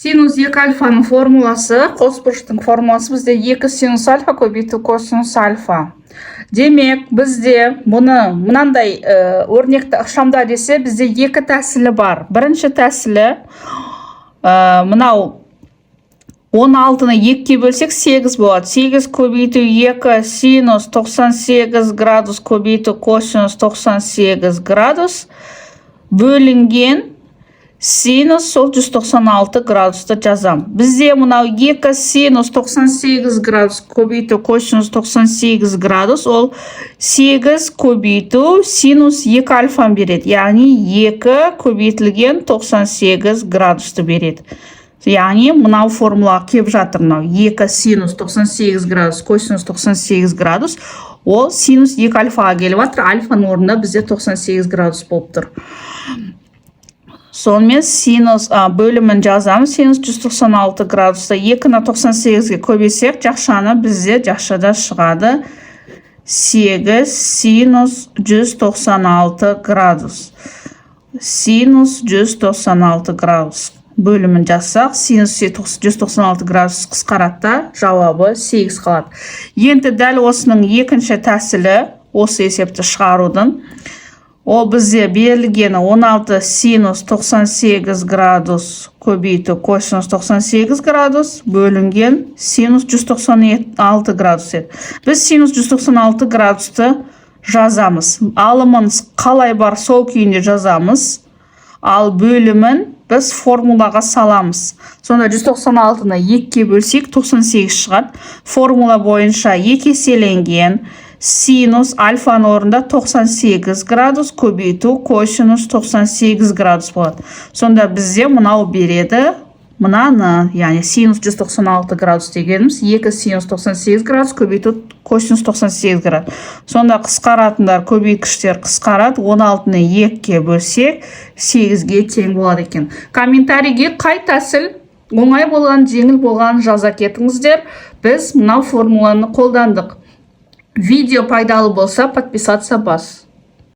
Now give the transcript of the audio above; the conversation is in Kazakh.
Синус 2 альфаның формуласы, қосбұрыштың формуласы бізде 2 синус альфа көбейту косинус альфа. Демек, бізде мынандай өрнекті ықшамда десе, бізде 2 тәсілі бар. Бірінші тәсілі, мынау 16-ны 2-ке бөлсек 8 болады. 8 көбейту 2 синус 98 градус көбейту косинус 98 градус бөлінген синус сол 196 градусты жазам. Бізде мынау 2 синус 98 градус көбейту косинус 98 градус, ол 8 көбейту синус 2 альфаны береді. Яғни 2 көбейтілген 98 градусты береді. Яғни мынау формула кеп жатыр. Мынау 2 синус 98 градус косинус 98 градус, ол синус 2 альфаға келіп жатыр. Альфаның орнында бізде 98 градус болып тұр. Сонымен синус бөлімін жазамыз. Синус 196 градуста 2-ні 98-ге көбесек, жақшаны бізде жақшада шығады 8 синус 196 градус. Синус 196 градус бөлімін жазсақ, синус 196 градус қысқаратта жауабы 8 қалады. Енді дәл осының екінші тәсілі, осы есепті шығарудың, ол бізде берілгені 16 синус 98 градус көбейту косинус 98 градус бөлінген синус 196 градус еді. Біз синус 196 градусты жазамыз. Алымын қалай бар сол күйінде жазамыз. Ал бөлімін біз формулаға саламыз. Сонда 196-ны 2-ке бөлсек 98 шығады. Формула бойынша 2 еселенген синус альфаның орнында 98 градус көбейту косинус 98 градус болады. Сонда бізде мынау береді. Мынаны, яғни синус 196 градус дегеніміз 2 синус 98 градус көбейту косинус 98 градус. Сонда қысқаратындар көбейткіштер қысқарат. 16-ны 2-ке бөлсек 8-ге тең болады екен. Комментарийге қай тәсіл оңай болған, жеңіл болған жаза кетіңіздер. Біз мынау формуланы қолдандық. Видео пайдалы болса, подписаться бас.